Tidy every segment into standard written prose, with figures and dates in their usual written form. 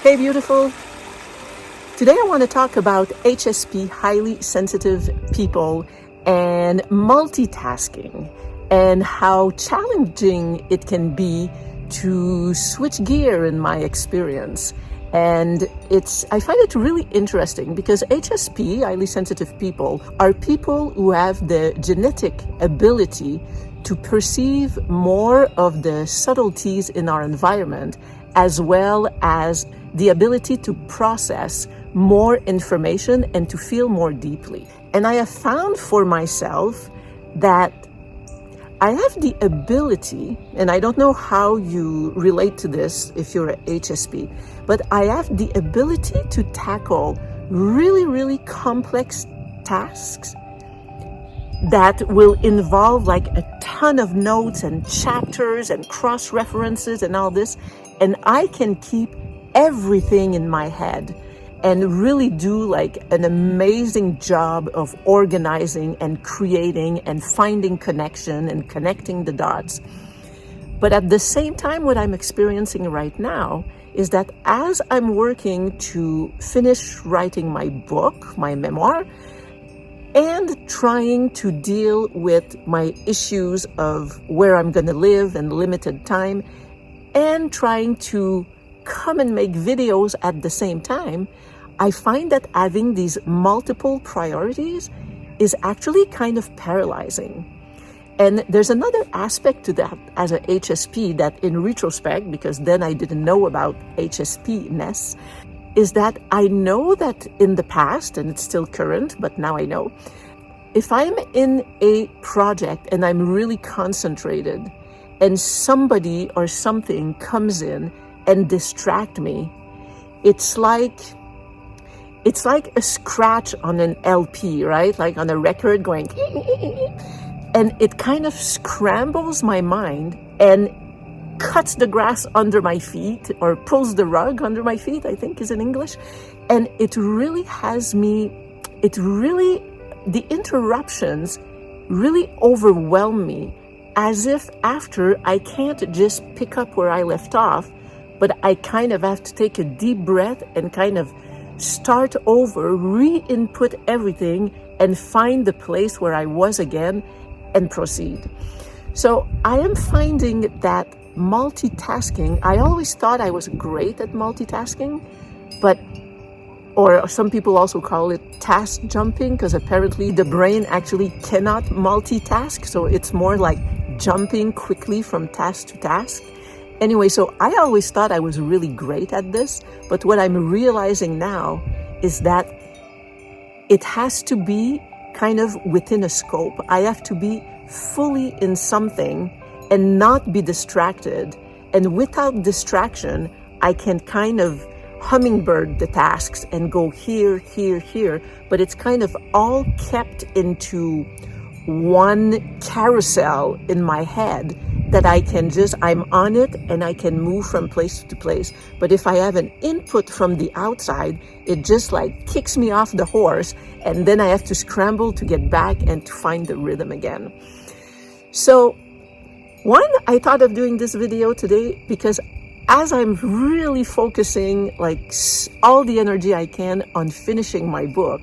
Hey beautiful! Today I want to talk about HSP, highly sensitive people, and multitasking, and how challenging it can be to switch gear in my experience. And I find it really interesting because HSP, highly sensitive people, are people who have the genetic ability to perceive more of the subtleties in our environment, as well as the ability to process more information and to feel more deeply. And I have found for myself that I have the ability, and I don't know how you relate to this if you're an HSP, but I have the ability to tackle really, really complex tasks that will involve like a ton of notes and chapters and cross-references and all this. And I can keep everything in my head and really do like an amazing job of organizing and creating and finding connection and connecting the dots. But at the same time, what I'm experiencing right now is that as I'm working to finish writing my book, my memoir, and trying to deal with my issues of where I'm going to live and limited time, and trying to come and make videos at the same time, I find that having these multiple priorities is actually kind of paralyzing. And there's another aspect to that as a HSP that in retrospect, because then I didn't know about HSP-ness, is that I know that in the past, and it's still current, but now I know, if I'm in a project and I'm really concentrated and somebody or something comes in and distract me, it's like a scratch on an LP, right? Like on a record going, and it kind of scrambles my mind and cuts the grass under my feet, or pulls the rug under my feet, I think is in English. And it really has me, the interruptions really overwhelm me, as if after I can't just pick up where I left off, but I kind of have to take a deep breath and kind of start over, re-input everything, and find the place where I was again and proceed. So I am finding that multitasking, I always thought I was great at multitasking, or some people also call it task jumping, because apparently the brain actually cannot multitask. So it's more like jumping quickly from task to task. Anyway, so I always thought I was really great at this, but what I'm realizing now is that it has to be kind of within a scope. I have to be fully in something and not be distracted. And without distraction, I can kind of hummingbird the tasks and go here, here, here, but it's kind of all kept into one carousel in my head that I'm on it and I can move from place to place. But if I have an input from the outside, it just like kicks me off the horse, and then I have to scramble to get back and to find the rhythm again. So one, I thought of doing this video today because as I'm really focusing like all the energy I can on finishing my book,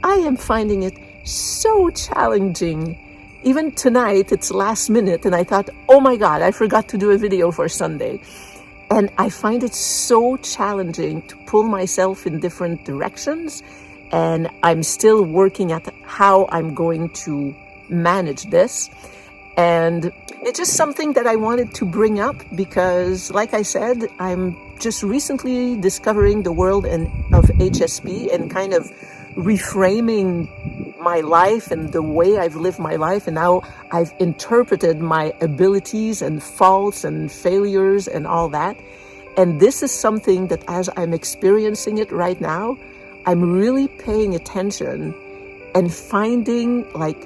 I am finding it so challenging. Even tonight, it's last minute, and I thought, oh my God, I forgot to do a video for Sunday. And I find it so challenging to pull myself in different directions, and I'm still working at how I'm going to manage this. And it's just something that I wanted to bring up because, like I said, I'm just recently discovering the world of HSP and kind of reframing my life and the way I've lived my life, and how I've interpreted my abilities and faults and failures and all that. And this is something that as I'm experiencing it right now, I'm really paying attention and finding like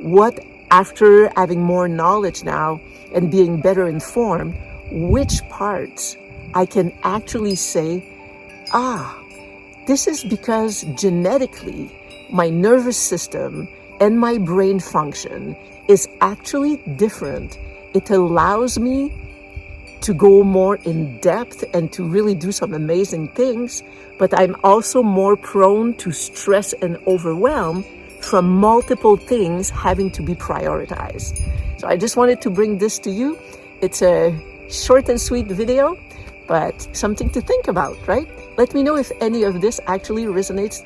what, after having more knowledge now and being better informed, which parts I can actually say, this is because genetically my nervous system and my brain function is actually different. It allows me to go more in depth and to really do some amazing things, but I'm also more prone to stress and overwhelm from multiple things having to be prioritized. So I just wanted to bring this to you. It's a short and sweet video, but something to think about, right? Let me know if any of this actually resonates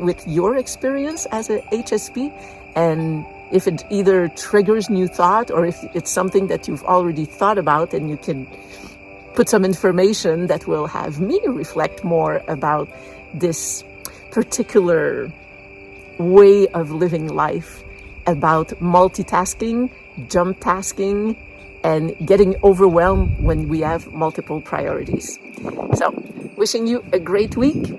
with your experience as a HSP, and if it either triggers new thought or if it's something that you've already thought about and you can put some information that will have me reflect more about this particular way of living life, about multitasking, jump tasking, and getting overwhelmed when we have multiple priorities. So, wishing you a great week.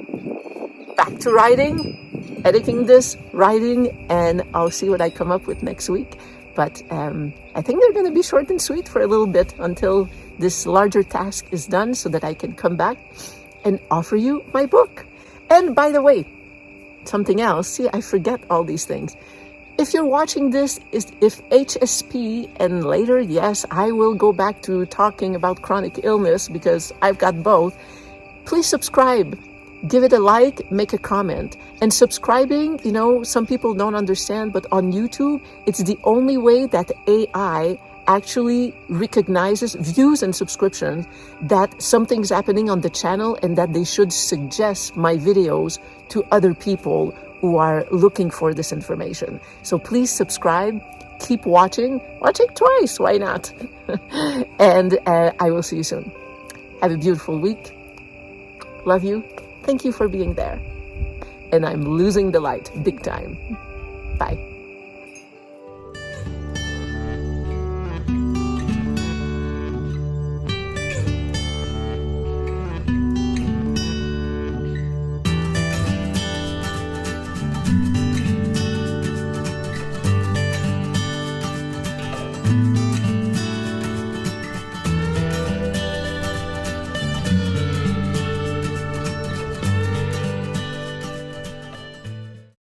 Back to writing, editing this, writing, and I'll see what I come up with next week. But I think they're going to be short and sweet for a little bit until this larger task is done so that I can come back and offer you my book. And by the way, something else, see, I forget all these things. If you're watching this, if HSP, and later, yes, I will go back to talking about chronic illness because I've got both, please subscribe, give it a like, make a comment. And subscribing, some people don't understand, but on YouTube, it's the only way that AI actually recognizes views and subscriptions, that something's happening on the channel and that they should suggest my videos to other people who are looking for this information. So please subscribe, keep watching twice, why not? And I will see you soon. Have a beautiful week. Love you. Thank you for being there. And I'm losing the light big time. Bye.